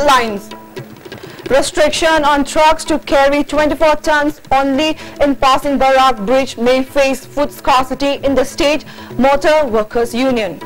headlines. Restriction on trucks to carry 24 tons only in passing Barak Bridge may face food scarcity in the State Motor Workers Union.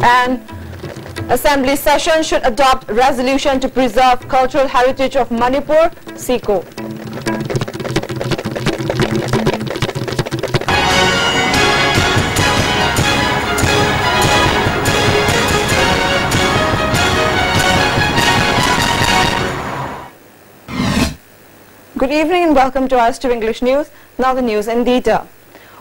And Assembly session should adopt resolution to preserve cultural heritage of Manipur, SECO. Good evening and welcome to us to English News. Now the news in detail.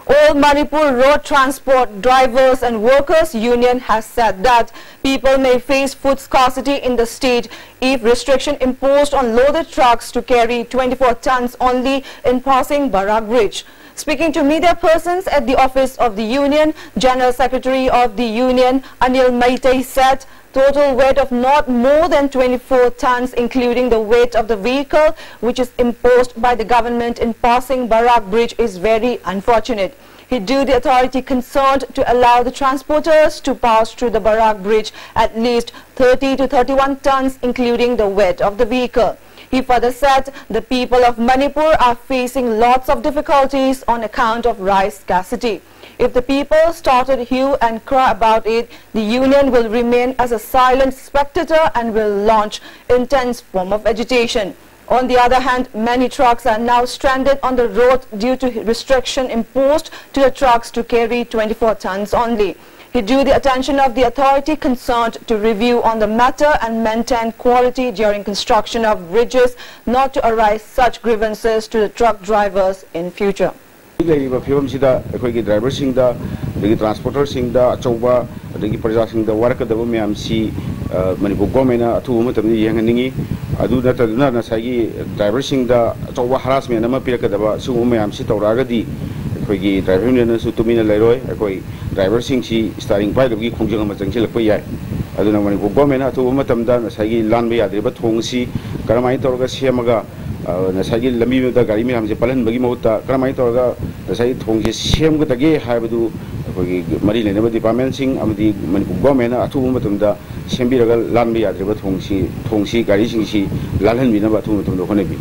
All Manipur Road Transport Drivers and Workers Union has said that people may face food scarcity in the state if restriction imposed on loaded trucks to carry 24 tons only in passing Barak Bridge. Speaking to media persons at the office of the union, General Secretary of the union Anil Maitai said total weight of not more than 24 tons, including the weight of the vehicle, which is imposed by the government in passing Barak Bridge, is very unfortunate. He urged the authority concerned to allow the transporters to pass through the Barak Bridge at least 30 to 31 tons, including the weight of the vehicle. He further said the people of Manipur are facing lots of difficulties on account of rice scarcity. If the people started hue and cry about it, the union will remain as a silent spectator and will launch intense form of agitation. On the other hand, many trucks are now stranded on the road due to restriction imposed to the trucks to carry 24 tons only. He drew the attention of the authority concerned to review on the matter and maintain quality during construction of bridges, not to arise such grievances to the truck drivers in future. Driver singda, transporter singda, achauba, praja singda warakadaba mayamsi Manipur government athu matamni yanghaningi adu nataduna nasagi driver singda achauba harassment ama pirakadaba sugu mayamsi tawragadi akoigi driver union su tumina lairoi akoi driver singsi starting pai logi khongjang ama changsilakpa yai aduna Manipur government athu matamda nasagi lanba yadriba thongsi karamai tawraga semaga nasagi lambi da gari mi hamse palan bagi mahutta karamai tawraga nasagi thongse semgadage haibadu akoigi mari lenaba department sing amadi Manipur government athu matamda sembiraga lanba yadriba thongsi gari singsi lalhan binaba athu matamda honebi.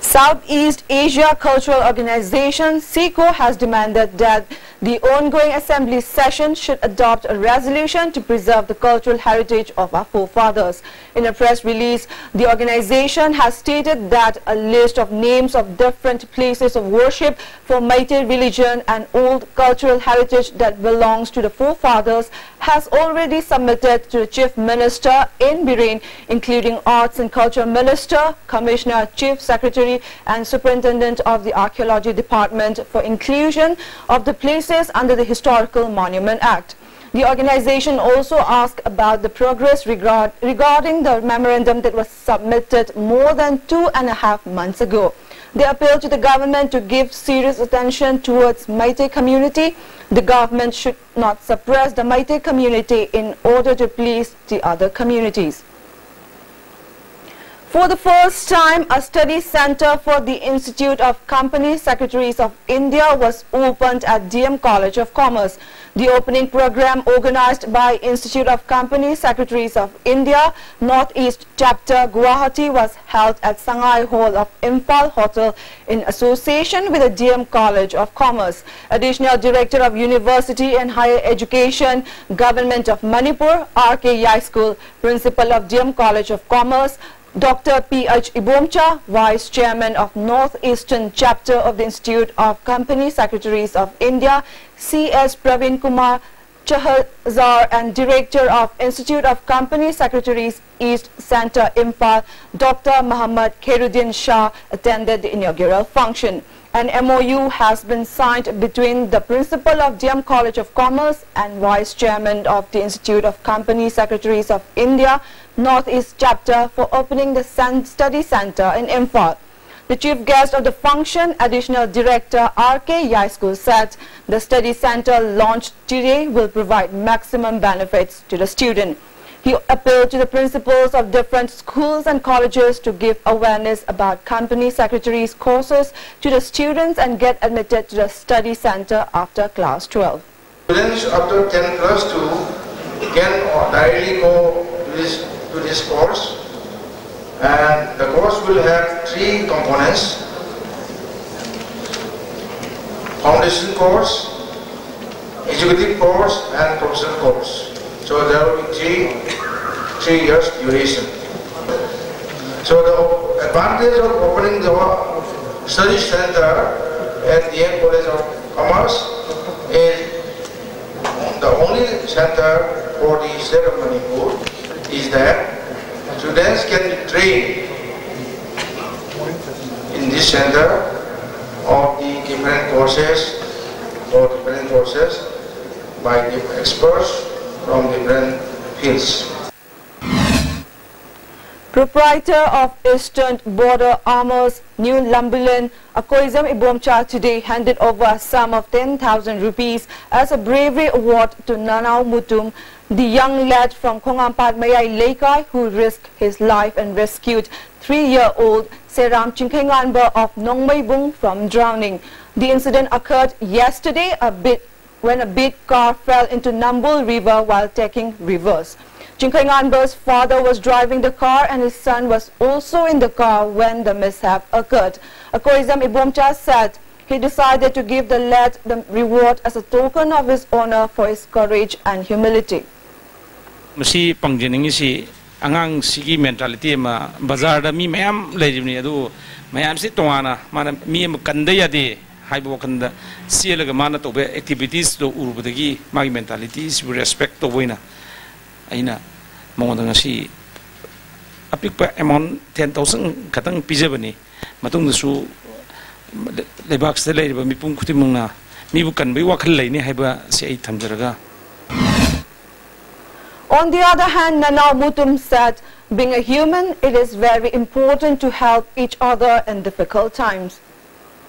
Southeast Asia Cultural Organization, SECO, has demanded that the ongoing assembly session should adopt a resolution to preserve the cultural heritage of our forefathers. In a press release, the organization has stated that a list of names of different places of worship for Meitei religion and old cultural heritage that belongs to the forefathers has already submitted to the Chief Minister in Bahrain, including Arts and Culture Minister, Commissioner, Chief Secretary and Superintendent of the Archaeology Department for inclusion of the places under the Historical Monument Act. The organization also asked about the progress regarding the memorandum that was submitted more than 2.5 months ago. They appealed to the government to give serious attention towards Meitei community. The government should not suppress the Meitei community in order to please the other communities. For the first time, a study center for the Institute of Company Secretaries of India was opened at DM College of Commerce. The opening program, organized by Institute of Company Secretaries of India, Northeast Chapter Guwahati, was held at Sangai Hall of Imphal Hotel in association with the DM College of Commerce. Additional Director of University and Higher Education, Government of Manipur, R.K. Yai School, Principal of DM College of Commerce, Dr. P.H. Ibomcha, Vice Chairman of Northeastern Chapter of the Institute of Company Secretaries of India, C.S. Praveen Kumar Chahazar, and Director of Institute of Company Secretaries East Center Imphal, Dr. Muhammad Khairuddin Shah, attended the inaugural function. An MOU has been signed between the Principal of DM College of Commerce and Vice Chairman of the Institute of Company Secretaries of India, Northeast Chapter, for opening the Study Center in Imphal. The chief guest of the function, Additional Director R.K. Yai School, said the study center launched today will provide maximum benefits to the student. He appealed to the principals of different schools and colleges to give awareness about company secretaries courses to the students and get admitted to the study center after class 12. Students after 10 plus 2 can directly go to this course, and the course will have 3 components: foundation course, executive course, and professional course. So there will be 3 years duration. So the advantage of opening the study center at DM College of Commerce is the only center for the state of Manipur is that students can be trained in this center of the different courses by different experts from different fields. Proprietor of Eastern Border Armors, New Lambulan, Akoizam Ibomcha, today handed over a sum of 10,000 rupees as a bravery award to Nanau Mutum, the young lad from Khongampat Mayai Laikai who risked his life and rescued 3-year-old Seram Chinkhenganba of Nongmaibung from drowning. The incident occurred yesterday when a big car fell into Nambul River while taking reverse. Chinkhenganba's father was driving the car and his son was also in the car when the mishap occurred. Akoizam Ibomcha said he decided to give the lad the reward as a token of his honor for his courage and humility. Masi pangjening si angang sigi mentality ma bazar da mi mayam lejibni adu mayam si toana mana mi kanda yade haibo kanda sielaga mana tobe activities do urubadagi magi mentalities respect to boina aina mongda ngasi apikpa amount 10,000 katang pijabani matung su lebak se leiba mipum khutimungna mibu kanbai wakhal leini haiba si ai thamjaraga. On the other hand, Nanau Mutum said, being a human, it is very important to help each other in difficult times.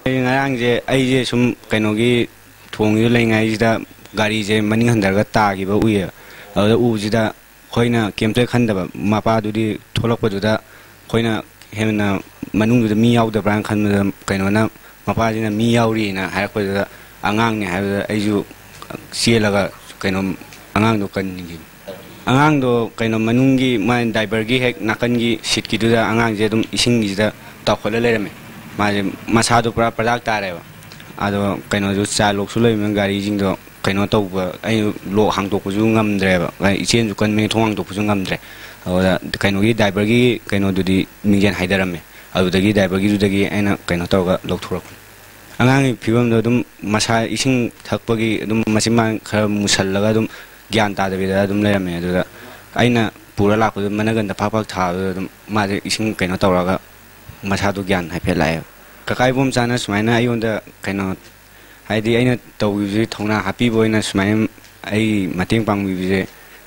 Ngarang je ai je sum kainogi thongyu lengai jida gari je maning handarga tagi ba uya ada u jida khoina kemte khandaba mapa dudi tholakpa duda khoina hemna manung du mi yaw da brang khan kainona mapa jina mi yawri na harakpa duda angang ne ha ai ju sielaga kainom angang do kan ni angang do kaino manungi man diver gi hek nakan gi sit ki duda angang je dum ising gi da takhola lerame masa do pra product tare ba ado kaino ju cha lok su lei men gari jing do kaino to ba ai lo hang to ku ju ngam dre ba ai chen ju kan me thong to ku ju ngam dre ado kaino gi diver gi kaino du di mingen haidarame ado dagi diver gi du dagi aina kaino to ga lok thurak angang phibam do dum masa ising thakpa gi dum masima khar musallaga dum gyan ta da bida dum lerame ado aina pura lak du managan da phak tha dum ma ising kaino to raga masa do gyan hai phelai kakai bom chana sumaina ayonda kaino haidi aina tawbi thongna happy boyna sumain ai mating pangbi je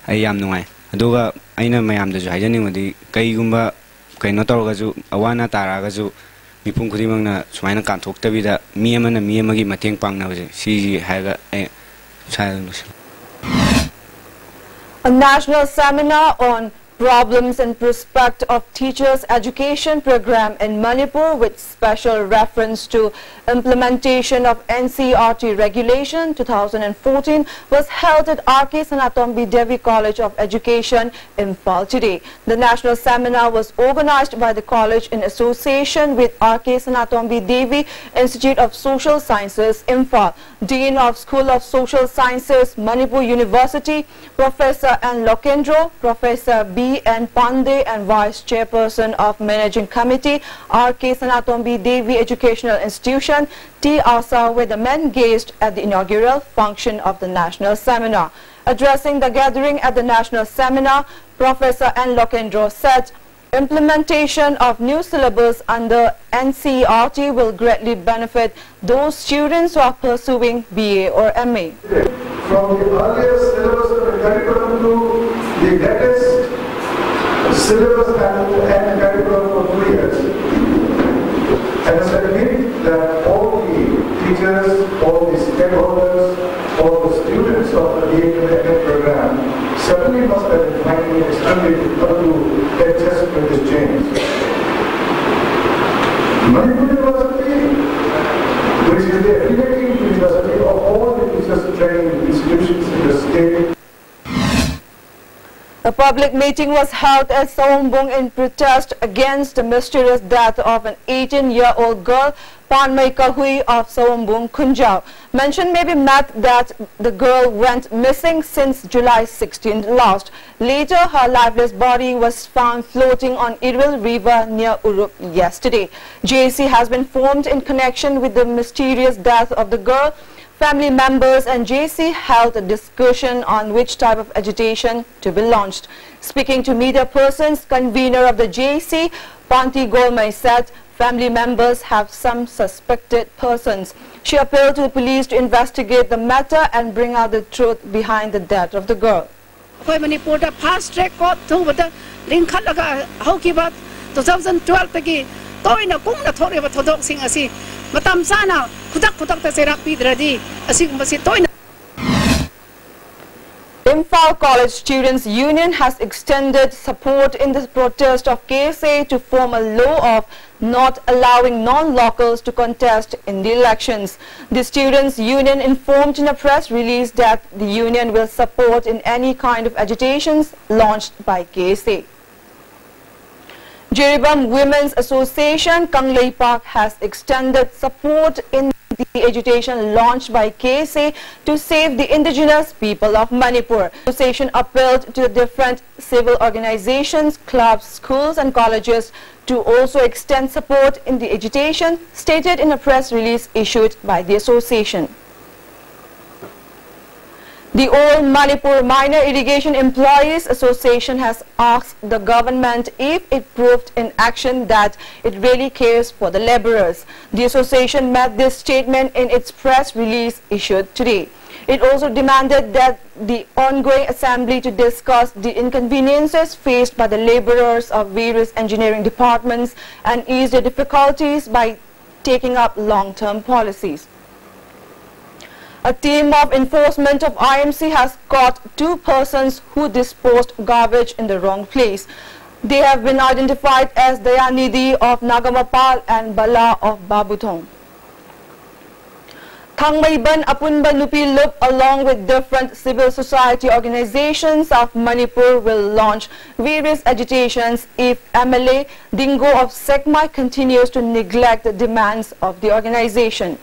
ai yam nungai aduga aina mayam da ju haijani madi kaigumba kaino tawga ju awana taraga ju mipum khudimangna sumaina kan thoktabi da mi amana mi amagi mating pangna je si haiga A national seminar on Problems and Prospect of Teachers Education Program in Manipur with special reference to implementation of NCERT Regulation 2014 was held at R.K. Sanatombi Devi College of Education, Imphal today. The national seminar was organized by the college in association with R.K. Sanatombi Devi Institute of Social Sciences, Imphal. Dean of School of Social Sciences, Manipur University, Professor N. Lokendro, Professor B. N. Pandey and Vice Chairperson of Managing Committee, R.K. Sanatombi Devi Educational Institution, T. Asa, were the men gazed at the inaugural function of the national seminar. Addressing the gathering at the national seminar, Professor N. Lokendro said, implementation of new syllabus under NCERT will greatly benefit those students who are pursuing BA or MA. From the earliest syllabus curriculum to the latest syllabus and curriculum for 2 years. I must admit that all the teachers, all the stakeholders, all the students of the BA program certainly must have been finding it extremely difficult to adjust with this change. Manipur University, which is the affiliating university of all the teachers training institutions in the state, A public meeting was held at Sawombung in protest against the mysterious death of an 18-year-old girl, Panmay Kahui of Sawombung, Kunjao. Mention may be made that the girl went missing since July 16th last. Later, her lifeless body was found floating on Irwil River near Uruk yesterday. JAC has been formed in connection with the mysterious death of the girl. Family members and JAC held a discussion on which type of agitation to be launched. Speaking to media persons, convener of the JAC, Panti Golmai, said family members have some suspected persons. She appealed to the police to investigate the matter and bring out the truth behind the death of the girl. Manipur fast track court to the link 2012 toina kumna thore ba thodok sing asi matam sana khudak ta serak pidradi asigumba si toina. Imphal College Students Union has extended support in the protest of KSA to form a law of not allowing non-locals to contest in the elections. The Students Union informed in a press release that the union will support in any kind of agitations launched by KSA. Jiribam Women's Association Kanglei Park has extended support in the agitation launched by KSA to save the indigenous people of Manipur. The association appealed to the different civil organizations, clubs, schools and colleges to also extend support in the agitation, stated in a press release issued by the association. The All Manipur Minor Irrigation Employees Association has asked the government if it proved in action that it really cares for the laborers. The association made this statement in its press release issued today. It also demanded that the ongoing assembly to discuss the inconveniences faced by the laborers of various engineering departments and ease the difficulties by taking up long-term policies. A team of enforcement of IMC has caught 2 persons who disposed garbage in the wrong place. They have been identified as Dayanidhi of Nagamapal and Bala of Babutong. Thangmaiban Apunba Nupi Lup, along with different civil society organizations of Manipur, will launch various agitations if MLA Dingo of Sekmai continues to neglect the demands of the organization.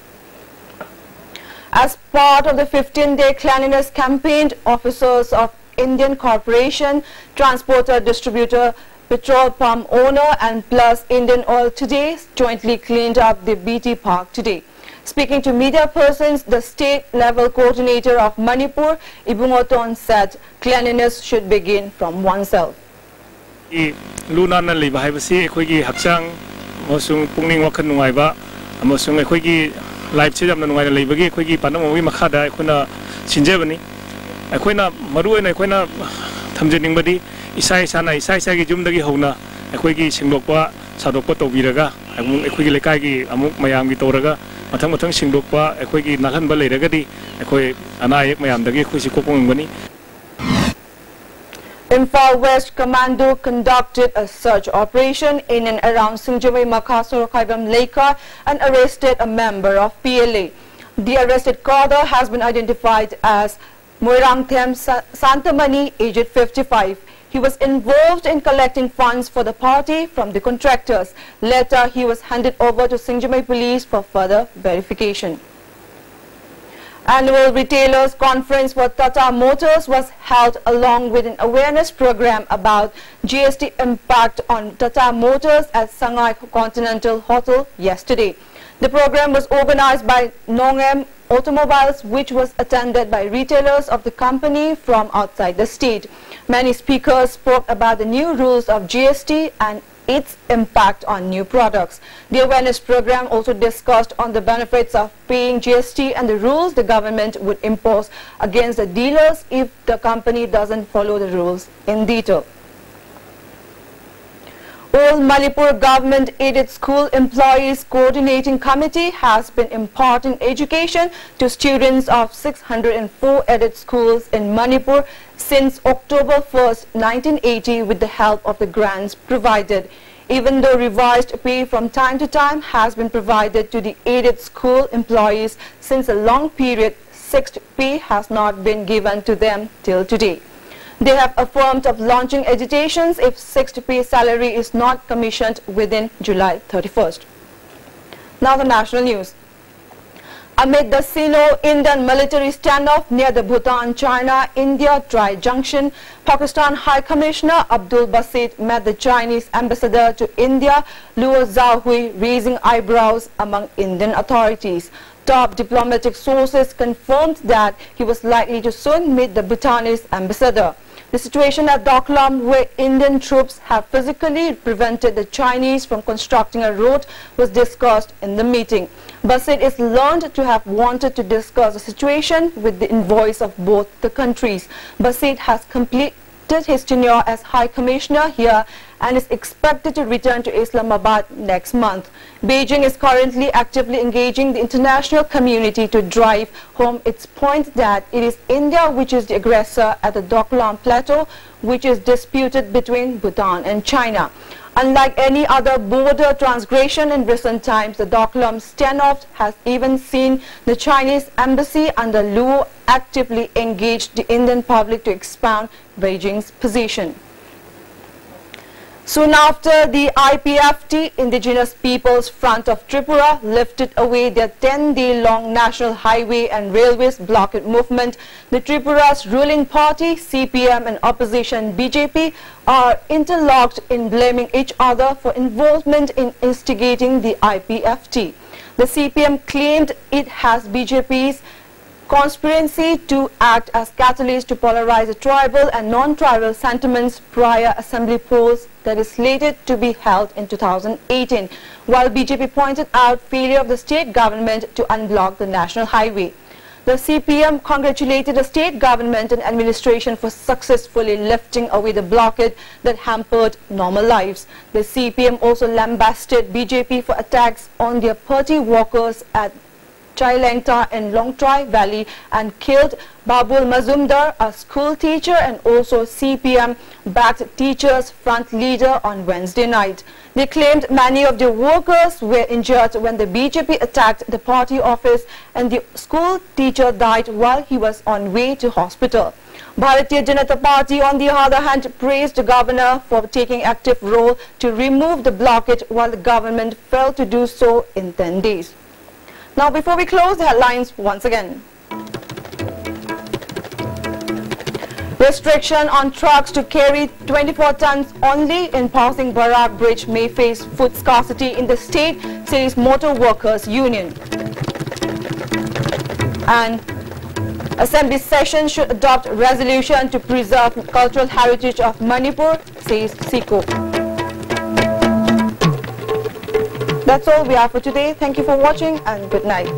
As part of the 15-day cleanliness campaign, officers of Indian Corporation, transporter, distributor, petrol pump owner and Plus Indian Oil today jointly cleaned up the BT Park today. Speaking to media persons, the state-level coordinator of Manipur, Ibungoton, said cleanliness should begin from oneself. Luna na liba haibasi ekhoi hakchang mosung pungning wakhan nungaiba amosung ekhoi life se jamna nungai leibagi ekhoi gi panamwi makhada ekhona sinjebani ekhoina maruena ekhoina thamjeningbadi isai sana isai gi jumdagi hona ekhoi gi singdokpa sadokpa tobiraga ekhoi gi lekai gi amuk mayam gi toraga mathang mathang singdokpa ekhoi gi nakhanba leiragadi ekhoi anayek mayam dagi ekhoi si kopongbani. Imphal West Commando conducted a search operation in and around Singjamai Makassar Khaibam Leka and arrested a member of PLA. The arrested cadre has been identified as Moirangthem Santamani, aged 55. He was involved in collecting funds for the party from the contractors. Later, he was handed over to Singjamai police for further verification. Annual Retailers Conference for Tata Motors was held along with an awareness program about GST impact on Tata Motors at Sangai Continental Hotel yesterday. The program was organized by Nongem Automobiles, which was attended by retailers of the company from outside the state. Many speakers spoke about the new rules of GST and its impact on new products. The awareness program also discussed on the benefits of paying GST and the rules the government would impose against the dealers if the company doesn't follow the rules in detail. All Manipur Government Aided School Employees Coordinating Committee has been imparting education to students of 604 aided schools in Manipur since October 1st, 1980 with the help of the grants provided. Even though revised pay from time to time has been provided to the aided school employees since a long period, fixed pay has not been given to them till today. They have affirmed of launching agitations if 6th pay salary is not commissioned within July 31st. Now the national news. Amid the Sino-Indian military standoff near the Bhutan-China-India tri-junction, Pakistan High Commissioner Abdul Basit met the Chinese ambassador to India, Luo Zhaohui, raising eyebrows among Indian authorities. Top diplomatic sources confirmed that he was likely to soon meet the Bhutanese ambassador. The situation at Doklam, where Indian troops have physically prevented the Chinese from constructing a road, was discussed in the meeting. Basit is learned to have wanted to discuss the situation with the envoys of both the countries. Basit has completed his tenure as High Commissioner here and is expected to return to Islamabad next month. Beijing is currently actively engaging the international community to drive home its point that it is India which is the aggressor at the Doklam Plateau, which is disputed between Bhutan and China. Unlike any other border transgression in recent times, the Doklam standoff has even seen the Chinese embassy under Luo actively engage the Indian public to expound Beijing's position. Soon after, the IPFT, Indigenous Peoples Front of Tripura, lifted away their 10-day-long National Highway and Railways blockade movement, the Tripura's ruling party, CPM, and opposition BJP are interlocked in blaming each other for involvement in instigating the IPFT. The CPM claimed it has BJP's conspiracy to act as catalyst to polarize the tribal and non-tribal sentiments prior assembly polls that is slated to be held in 2018, while BJP pointed out failure of the state government to unblock the national highway. The CPM congratulated the state government and administration for successfully lifting away the blockade that hampered normal lives. The CPM also lambasted BJP for attacks on their party workers at Chailengta in Longtrai Valley and killed Babul Mazumdar, a school teacher and also CPM-backed Teachers Front leader on Wednesday night. They claimed many of their workers were injured when the BJP attacked the party office and the school teacher died while he was on way to hospital. Bharatiya Janata Party, on the other hand, praised the governor for taking active role to remove the blockade while the government failed to do so in 10 days. Now, before we close, the headlines once again. Restriction on trucks to carry 24 tons only in passing Barak Bridge may face food scarcity in the state, says Motor Workers Union. And Assembly session should adopt resolution to preserve cultural heritage of Manipur, says SICO. That's all we have for today. Thank you for watching and good night.